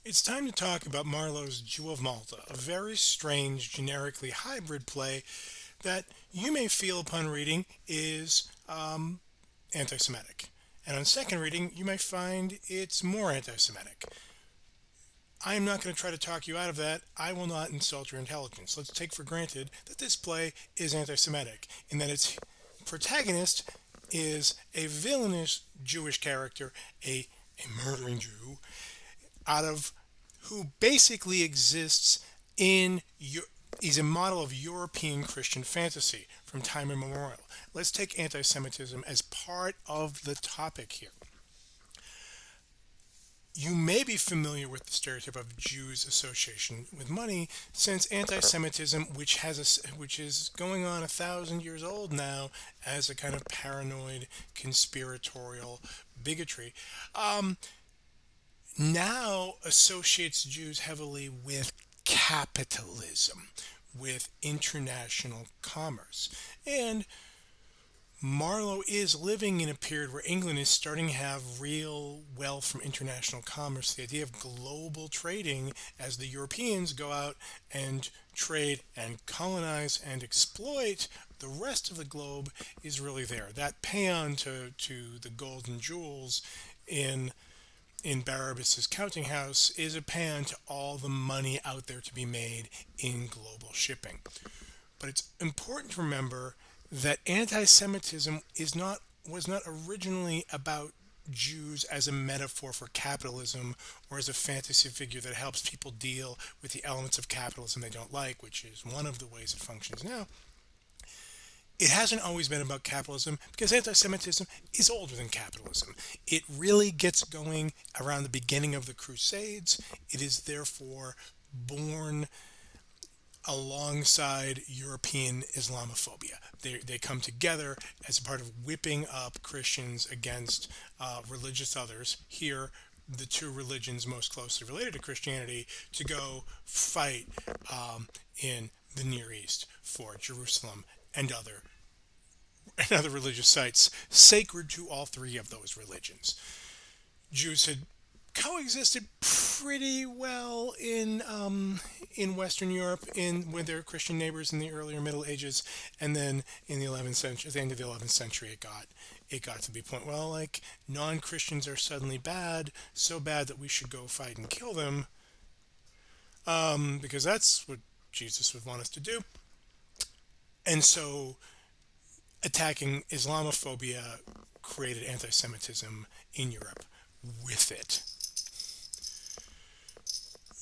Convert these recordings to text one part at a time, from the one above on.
It's time to talk about Marlowe's Jew of Malta, a very strange, generically hybrid play that you may feel upon reading is anti Semitic. And on second reading, you may find it's more anti Semitic. I am not going to try to talk you out of that. I will not insult your intelligence. Let's take for granted that this play is anti Semitic, in that its protagonist is a villainous Jewish character, a murdering Jew, out of who basically exists in he's a model of European Christian fantasy from time immemorial. Let's take anti-Semitism as part of the topic here. You may be familiar with the stereotype of Jews' association with money, since anti-Semitism, which is going on 1,000 years old now as a kind of paranoid, conspiratorial bigotry, now associates Jews heavily with capitalism, with international commerce. And Marlowe is living in a period where England is starting to have real wealth from international commerce. The idea of global trading as the Europeans go out and trade and colonize and exploit the rest of the globe is really there. That paean to the golden jewels in Barabbas's counting house is a paean to all the money out there to be made in global shipping. But it's important to remember that anti-Semitism was not originally about Jews as a metaphor for capitalism or as a fantasy figure that helps people deal with the elements of capitalism they don't like, which is one of the ways it functions now. It hasn't always been about capitalism because anti-Semitism is older than capitalism. It really gets going around the beginning of the Crusades. It is therefore born alongside European Islamophobia. They come together as a part of whipping up Christians against religious others. Here, the two religions most closely related to Christianity to go fight in the Near East for Jerusalem and other religious sites sacred to all three of those religions. Jews had coexisted pretty well in Western Europe with their Christian neighbors in the earlier Middle Ages, and then in the 11th century, at the end of the 11th century, it got to be point. Well, like non-Christians are suddenly bad, so bad that we should go fight and kill them, because that's what Jesus would want us to do. And so attacking Islamophobia created anti-Semitism in Europe with it.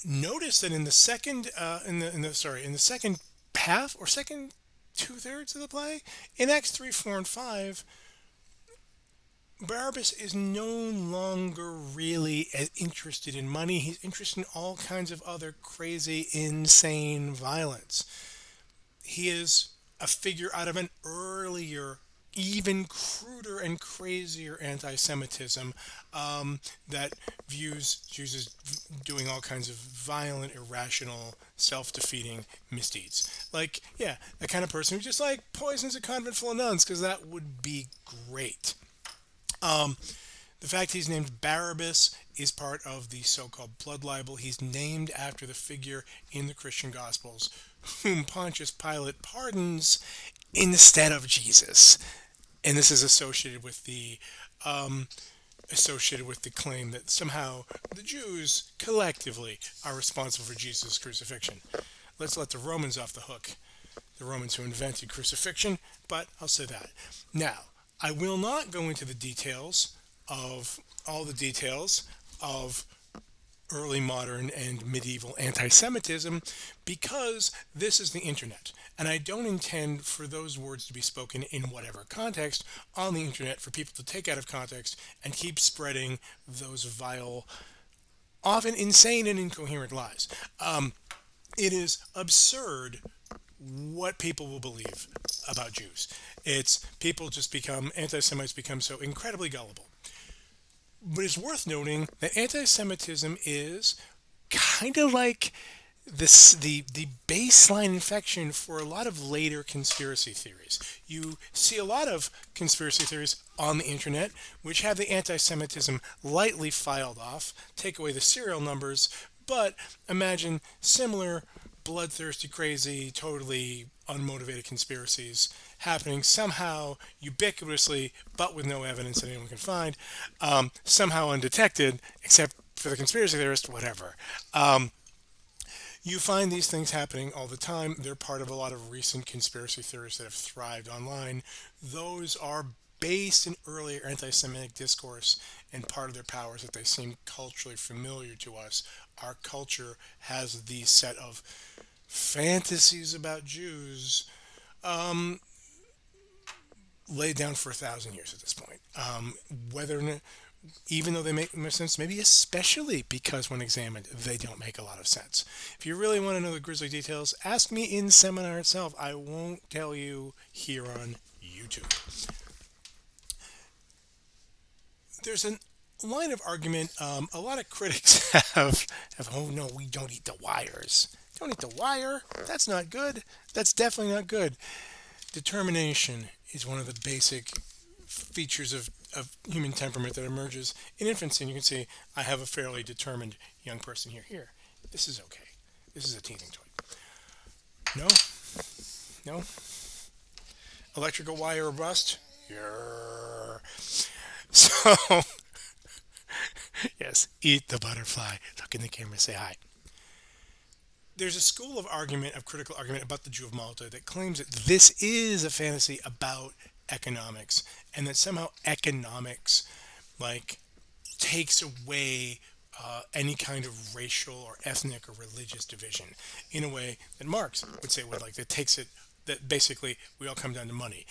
Notice that in the second in the second half or second two-thirds of the play, in Acts 3, 4, and 5, Barabbas is no longer really as interested in money. He's interested in all kinds of other crazy, insane violence. He is a figure out of an earlier, even cruder and crazier anti-Semitism that views Jews as doing all kinds of violent, irrational, self-defeating misdeeds. Like, yeah, the kind of person who just like poisons a convent full of nuns because that would be great. The fact he's named Barabbas is part of the so-called blood libel. He's named after the figure in the Christian Gospels whom Pontius Pilate pardons instead of Jesus. And this is associated with the claim that somehow the Jews collectively are responsible for Jesus' crucifixion. Let's let the Romans off the hook, the Romans who invented crucifixion, but I'll say that. Now, I will not go into the details of early modern and medieval anti-Semitism because this is the internet. And I don't intend for those words to be spoken in whatever context on the internet for people to take out of context and keep spreading those vile, often insane and incoherent lies. It is absurd what people will believe about Jews. Anti-Semites become so incredibly gullible. But it's worth noting that anti-Semitism is kind of like the baseline infection for a lot of later conspiracy theories. You see a lot of conspiracy theories on the internet which have the anti-Semitism lightly filed off, take away the serial numbers, But imagine similar bloodthirsty, crazy, totally unmotivated conspiracies happening somehow ubiquitously, but with no evidence that anyone can find, somehow undetected, except for the conspiracy theorist, whatever. You find these things happening all the time. They're part of a lot of recent conspiracy theories that have thrived online. Those are based in earlier anti Semitic discourse, and part of their power is that they seem culturally familiar to us. Our culture has these set of fantasies about Jews laid down for 1,000 years at this point. Whether even though they make more sense, maybe especially because when examined, they don't make a lot of sense. If you really want to know the grisly details, ask me in seminar itself. I won't tell you here on YouTube. There's a line of argument. A lot of critics have, oh no, we don't eat the wires. Don't eat the wire. That's not good. That's definitely not good. Determination is one of the basic features of human temperament that emerges in infancy. And you can see I have a fairly determined young person here. Here, this is okay. This is a teething toy. No? No? Electrical wire or bust? Yeah. So, yes, eat the butterfly. Look in the camera, say hi. There's a school of argument, of critical argument about the Jew of Malta that claims that this is a fantasy about economics, and that somehow economics like takes away any kind of racial or ethnic or religious division in a way that Marx would say would, like, that takes it, that basically we all come down to money.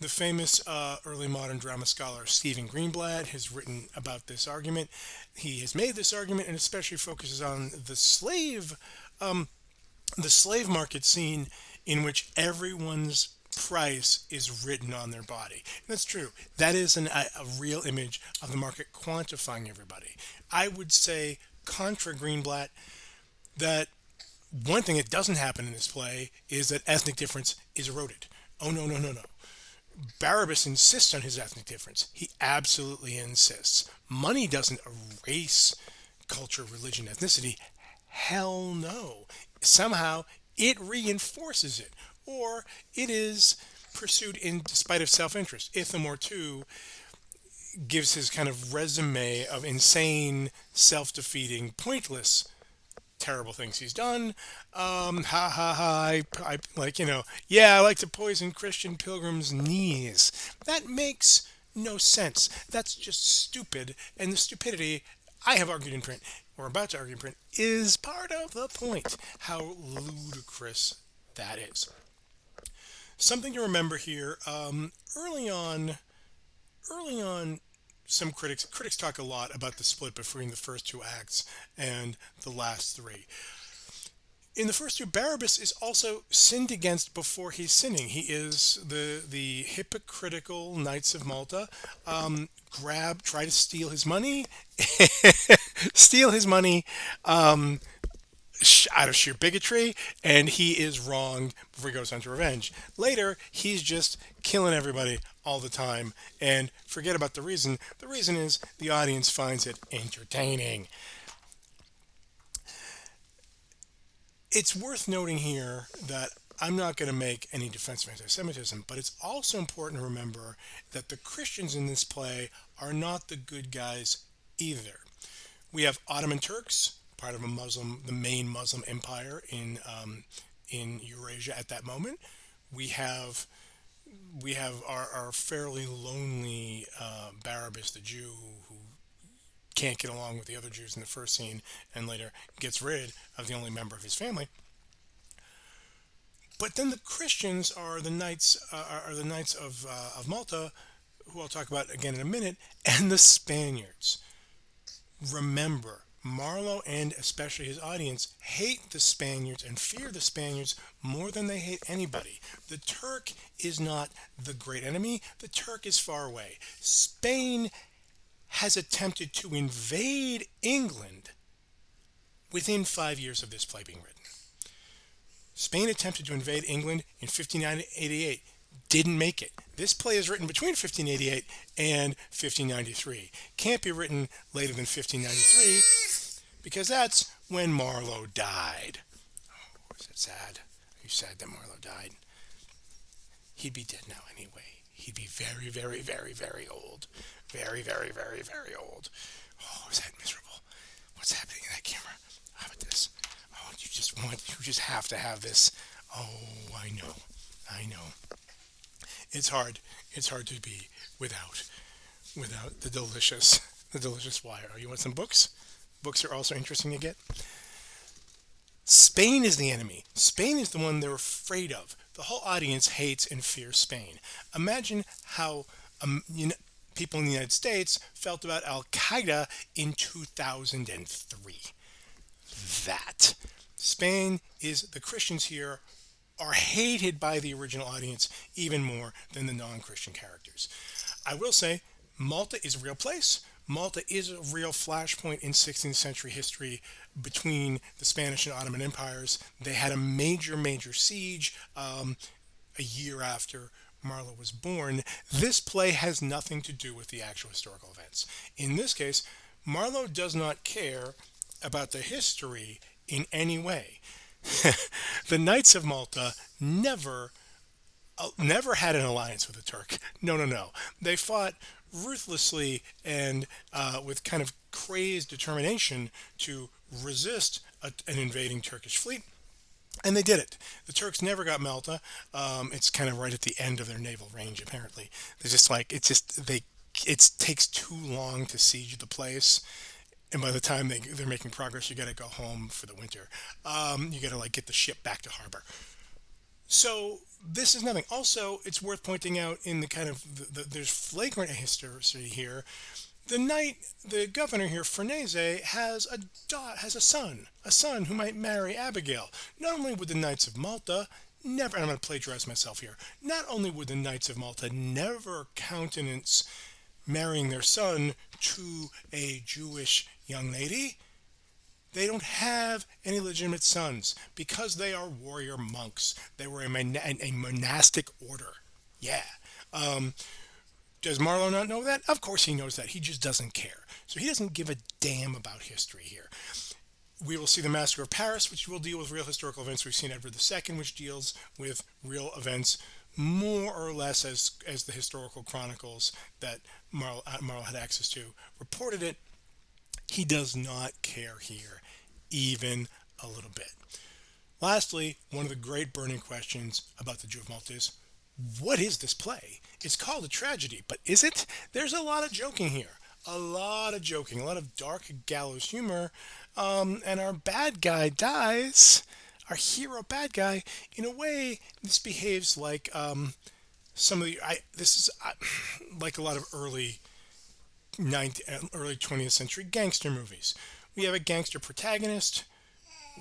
The famous early modern drama scholar Stephen Greenblatt has written about this argument. He has made this argument and especially focuses on the slave market scene, in which everyone's price is written on their body. And that's true. That is a real image of the market quantifying everybody. I would say, contra Greenblatt, that one thing that doesn't happen in this play is that ethnic difference is eroded. Oh, no, no, no, no. Barabbas insists on his ethnic difference. He absolutely insists. Money doesn't erase culture, religion, ethnicity. Hell no. Somehow it reinforces it, or it is pursued in spite of self-interest. Ithamore, too, gives his kind of resume of insane, self-defeating, pointless, terrible things he's done. Ha ha ha, I like, yeah, I like to poison Christian pilgrims' knees. That makes no sense. That's just stupid, and the stupidity, I have argued in print, or about to argue in print, is part of the point. How ludicrous that is. Something to remember here, early on, some critics talk a lot about the split between the first two acts and the last three. In the first two, Barabbas is also sinned against before he's sinning. He is the hypocritical Knights of Malta, try to steal his money, steal his money, out of sheer bigotry, and he is wronged before he goes on to revenge. Later, he's just killing everybody all the time, and forget about the reason. The reason is the audience finds it entertaining. It's worth noting here that I'm not going to make any defense of anti-Semitism, but it's also important to remember that the Christians in this play are not the good guys either. We have Ottoman Turks, part of the main Muslim empire in Eurasia at that moment. We have our fairly lonely Barabbas, the Jew, who can't get along with the other Jews in the first scene, and later gets rid of the only member of his family. But then the Christians are the knights of Malta, who I'll talk about again in a minute, and the Spaniards. Remember, Marlowe and especially his audience hate the Spaniards and fear the Spaniards more than they hate anybody. The Turk is not the great enemy. The Turk is far away. Spain has attempted to invade England within 5 years of this play being written. Spain attempted to invade England in 1588. Didn't make it. This play is written between 1588 and 1593. Can't be written later than 1593 because that's when Marlowe died. Oh, is that sad? Are you sad that Marlowe died? He'd be dead now anyway. He'd be very, very, very, very old. Very, very, very, very old. Oh, is that miserable? What's happening in that camera? How about this? Oh, you just have to have this. Oh, I know. I know. It's hard. It's hard to be without the delicious wire. You want some books? Books are also interesting to get. Spain is the enemy. Spain is the one they're afraid of. The whole audience hates and fears Spain. Imagine how people in the United States felt about Al Qaeda in 2003. That. Spain is the Christians here are hated by the original audience even more than the non-Christian characters. I will say Malta is a real place. Malta is a real flashpoint in 16th century history between the Spanish and Ottoman empires. They had a major, major siege a year after Marlowe was born. This play has nothing to do with the actual historical events. In this case, Marlowe does not care about the history in any way. The Knights of Malta never had an alliance with the Turk. No, no, no. They fought ruthlessly and with kind of crazed determination to resist an invading Turkish fleet. And they did it. The Turks never got Malta. It's kind of right at the end of their naval range, apparently. They're just like, it takes too long to siege the place. And by the time they're making progress, you got to go home for the winter. You got to like get the ship back to harbor. So this is nothing. Also, it's worth pointing out in the kind of there's flagrant history here. The governor here, Farnese, has a son who might marry Abigail. Not only would the Knights of Malta never, and I'm going to plagiarize myself here. Not only would the Knights of Malta never countenance marrying their son to a Jewish young lady, they don't have any legitimate sons because they are warrior monks. They were a monastic order. Yeah. Does Marlowe not know that? Of course he knows that. He just doesn't care. So he doesn't give a damn about history here. We will see the Massacre of Paris, which will deal with real historical events. We've seen Edward II, which deals with real events more or less as the historical chronicles that Marlowe had access to reported it. He does not care here, even a little bit. Lastly, one of the great burning questions about the Jew of Malta is, what is this play? It's called a tragedy, but is it? There's a lot of joking here. A lot of joking, a lot of dark gallows humor, and our bad guy dies. Our hero bad guy, in a way, this behaves like like a lot of early 20th century gangster movies. We have a gangster protagonist.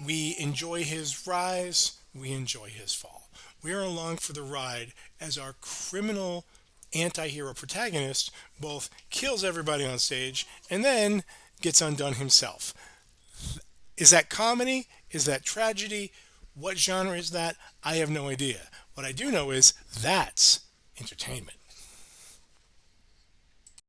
We enjoy his rise. We enjoy his fall. We are along for the ride as our criminal anti-hero protagonist both kills everybody on stage and then gets undone himself. Is that comedy? Is that tragedy? What genre is that? I have no idea. What I do know is that's entertainment.